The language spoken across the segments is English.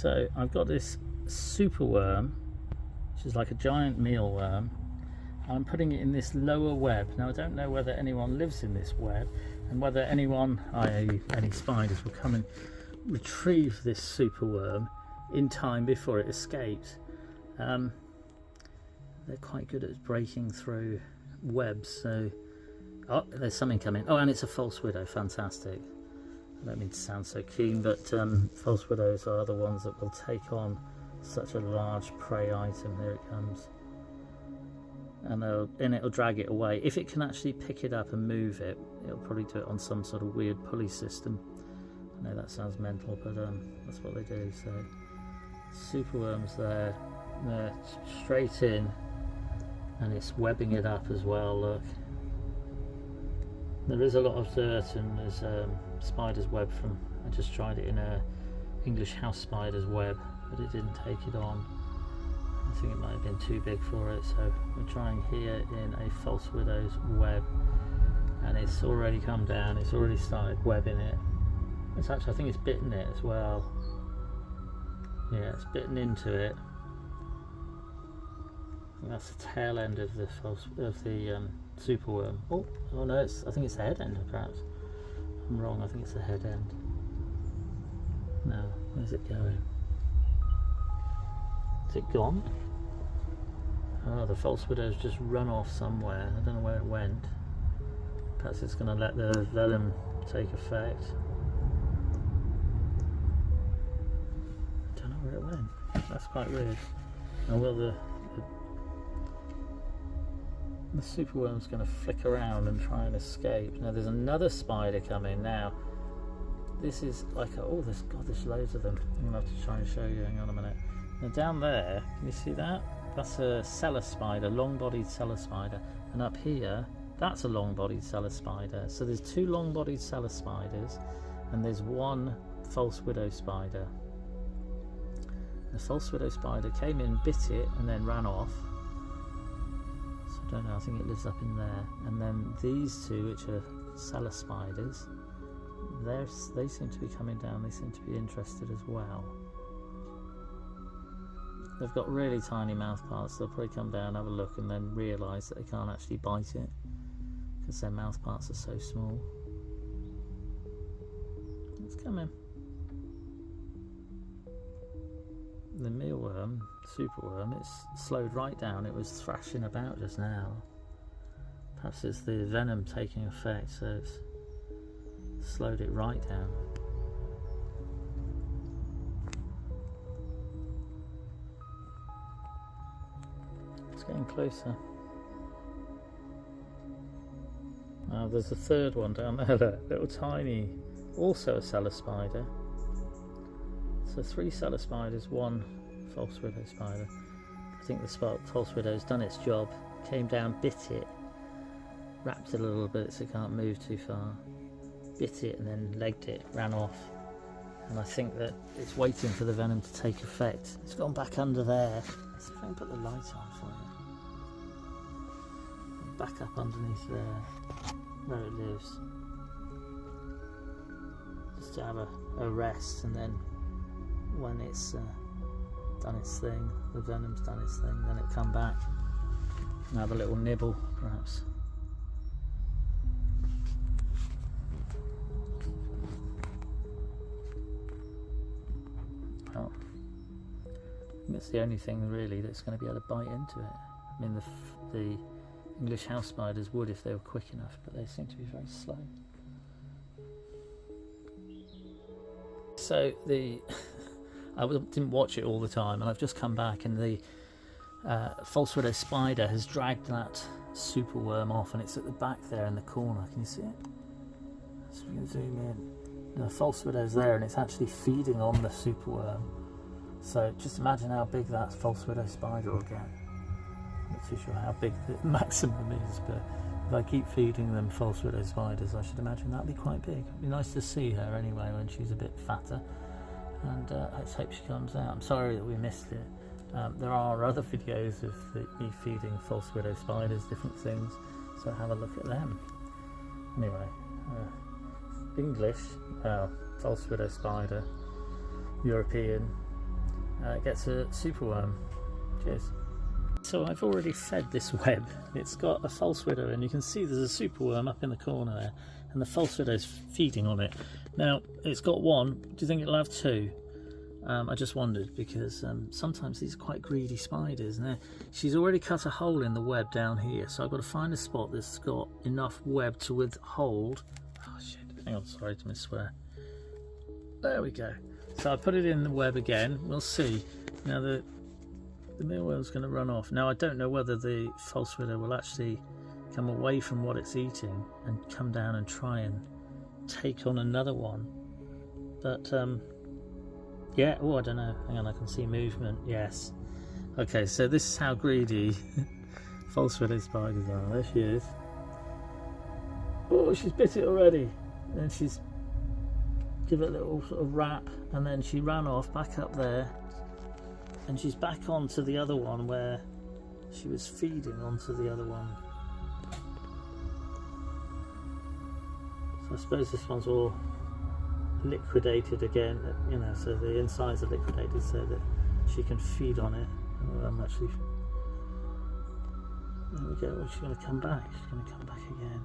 So I've got this superworm, which is like a giant mealworm. I'm putting it in this lower web. Now I don't know whether anyone lives in this web and whether anyone, i.e. any spiders, will come and retrieve this superworm in time before it escapes. They're quite good at breaking through webs, so... Oh, there's something coming. Oh, and it's a false widow. Fantastic. I don't mean to sound so keen, but false widows are the ones that will take on such a large prey item. Here it comes. And it'll drag it away. If it can actually pick it up and move it, it'll probably do it on some sort of weird pulley system. I know that sounds mental, but that's what they do. So, superworms there. They're straight in, and it's webbing it up as well, look. There is a lot of dirt, and there's spider's web from... I just tried it in a English house spider's web, but it didn't take it on. I think it might have been too big for it, so we're trying here in a false widow's web, and it's already come down, it's already started webbing it. It's actually, I think it's bitten it as well. Yeah, it's bitten into it. I think that's the tail end of the superworm. Oh no, I think it's the head end, perhaps. I'm wrong, I think it's the head end. Now, where's it going? Is it gone? Oh, the false widow's just run off somewhere. I don't know where it went. Perhaps it's going to let the venom take effect. I don't know where it went. That's quite weird. Oh well, the superworm's going to flick around and try and escape. Now there's another spider coming. Now this is like a, oh, there's loads of them. I'm going to have to try and show you. Hang on a minute. Now down there, can you see that? That's a cellar spider, long-bodied cellar spider. And up here, that's a long-bodied cellar spider. So there's two long-bodied cellar spiders, and there's one false widow spider. The false widow spider came in, bit it, and then ran off. So I don't know, I think it lives up in there. And then these two, which are cellar spiders, they seem to be coming down. They seem to be interested as well. They've got really tiny mouth parts. They'll probably come down, have a look, and then realise that they can't actually bite it because their mouth parts are so small. It's coming. The mealworm, superworm, it's slowed right down. It was thrashing about just now. Perhaps it's the venom taking effect, so it's slowed it right down. It's getting closer. There's a third one down there, look, little tiny, also a cellar spider. So 3 cellar spiders, 1 false widow spider. I think the false widow's done its job, came down, bit it, wrapped it a little bit so it can't move too far, bit it and then legged it, ran off. And I think that it's waiting for the venom to take effect. It's gone back under there. Let's see if I can put the light on for you. Back up underneath there, where it lives. Just to have a rest, and then when it's done its thing, the venom's done its thing, then it come back and have a little nibble, perhaps. Well, I think that's the only thing really that's going to be able to bite into it. I mean, the English house spiders would if they were quick enough, but they seem to be very slow. So I didn't watch it all the time, and I've just come back, and the false widow spider has dragged that superworm off, and it's at the back there in the corner. Can you see it? So we can zoom in. The false widow's there, and it's actually feeding on the superworm. So just imagine how big that false widow spider will get. I'm not too sure how big the maximum is, but if I keep feeding them false widow spiders, I should imagine that'll be quite big. It'd be nice to see her anyway when she's a bit fatter, and let's hope she comes out. I'm sorry that we missed it. There are other videos of me feeding false widow spiders different things, so have a look at them. Anyway, English, false widow spider, European, gets a superworm. Cheers. So I've already fed this web. It's got a false widow, and you can see there's a superworm up in the corner there, and the false widow is feeding on it. Now it's got one. Do you think it'll have two? I just wondered, because sometimes these are quite greedy spiders. Now she's already cut a hole in the web down here, so I've got to find a spot that's got enough web to withhold. Oh shit! Hang on, sorry to misswear. There we go. So I put it in the web again. We'll see. Now the mealworm's going to run off. Now I don't know whether the false widow will actually come away from what it's eating and come down and try and take on another one. But yeah, oh, I don't know. Hang on, I can see movement. Yes. Okay, so this is how greedy false widow spiders are. There she is. Oh, she's bit it already. Then she's give it a little sort of wrap, and then she ran off back up there, and she's back onto the other one where she was feeding onto the other one. So I suppose this one's all liquidated again, you know, so the insides are liquidated so that she can feed on it. Oh, I'm actually, there we go. She's going to come back. She's going to come back again,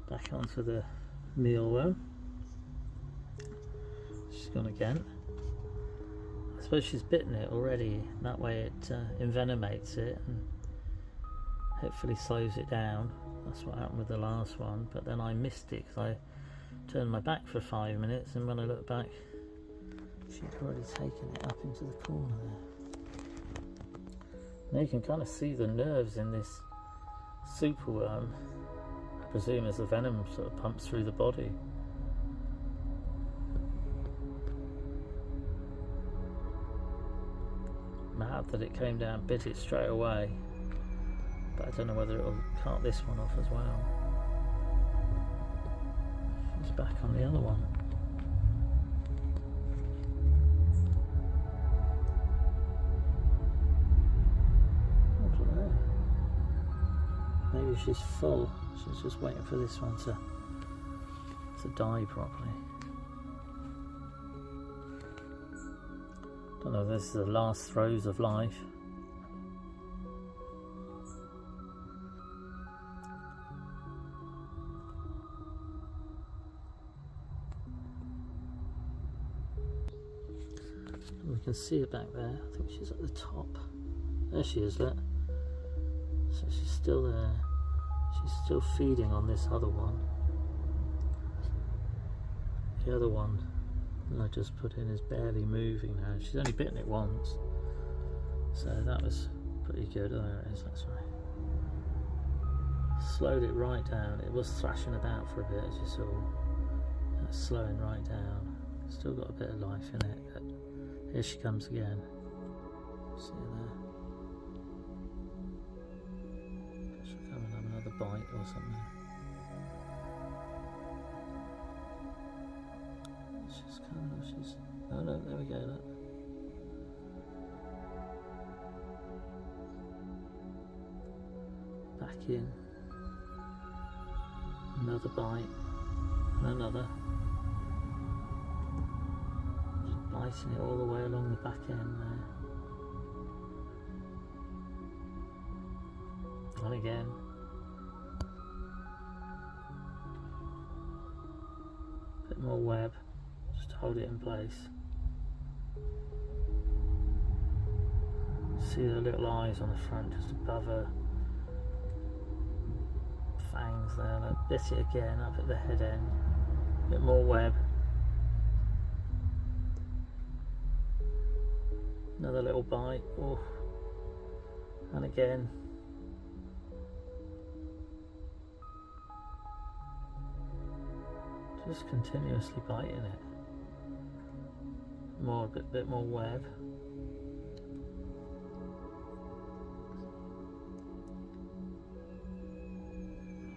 back onto the mealworm. She's gone again. I suppose she's bitten it already. That way it envenomates it and hopefully slows it down. That's what happened with the last one. But then I missed it because I turned my back for 5 minutes, and when I looked back, she'd already taken it up into the corner there. Now you can kind of see the nerves in this superworm, I presume, as the venom sort of pumps through the body. Mad that it came down, bit it straight away, but I don't know whether it'll cut this one off as well. She's back on the other one. I don't know. Maybe she's full. She's just waiting for this one to die properly. Don't know if this is the last throes of life. We can see her back there. I think she's at the top. There she is, look. So she's still there. She's still feeding on this other one. The other one I just put in is barely moving now. She's only bitten it once, so that was pretty good. Oh, there it is, that's right. Slowed it right down. It was thrashing about for a bit, as you saw. That's slowing right down. Still got a bit of life in it, but here she comes again. See her there? She'll come and have another bite or something. She's coming, she's... Oh no, there we go, look. Back in. Another bite. And another. Just biting it all the way along the back end there. And again. A bit more web. Hold it in place. See the little eyes on the front just above her fangs there. Like, bit it again up at the head end. A bit more web. Another little bite. Oh. And again. Just continuously biting it. More, a bit more web.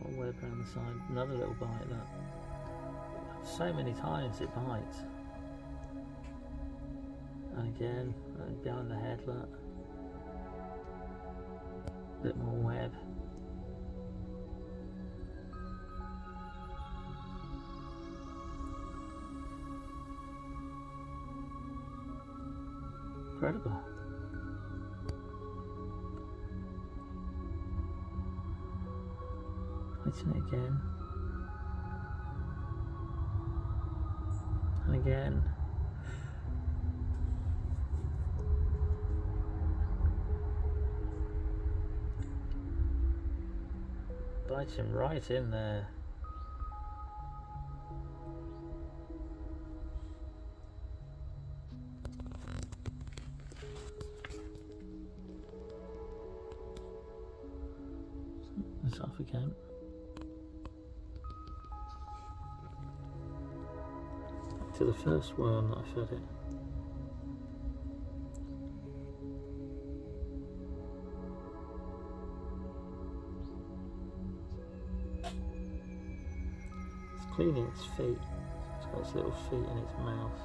More web around the side. Another little bite. Look. So many times it bites. And again, behind the head. Look. A bit more web. incredible. Biting it again. And again. Biting right in there. It's off again. Back to the first worm that I fed it. It's cleaning its feet. It's got its little feet in its mouth.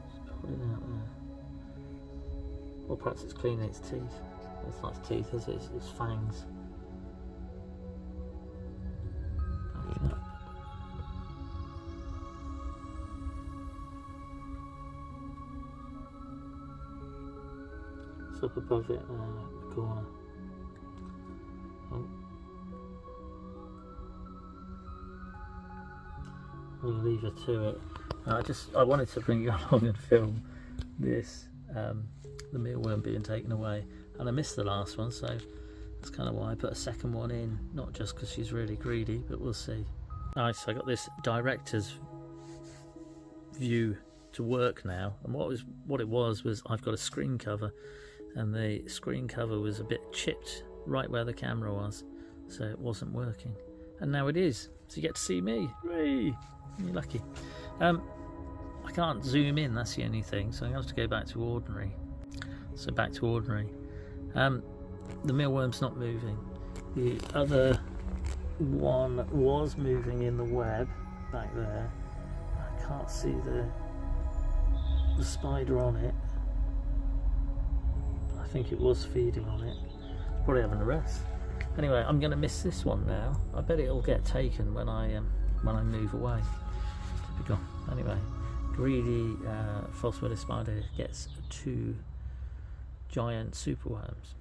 Just pull it out there. Or perhaps it's cleaning its teeth. It's not its teeth, is it? It's fangs. Backing up. It's up above it there, the corner. Oh. I'll leave her to it. I wanted to bring you along and film this, the mealworm being taken away. And I missed the last one, so that's kind of why I put a second one in, not just because she's really greedy, but we'll see. Alright, so I got this director's view to work now, and what it was I've got a screen cover, and the screen cover was a bit chipped right where the camera was, so it wasn't working. And now it is, so you get to see me. Hooray! You're lucky. I can't zoom in, that's the only thing, so I'm going to have to go back to ordinary. So back to ordinary. The mealworm's not moving. The other one was moving in the web back there. I can't see the spider on it. I think it was feeding on it. It's probably having a rest. Anyway, I'm going to miss this one now. I bet it'll get taken when I move away. Typical. Anyway, greedy false-worded spider gets 2 giant superworms.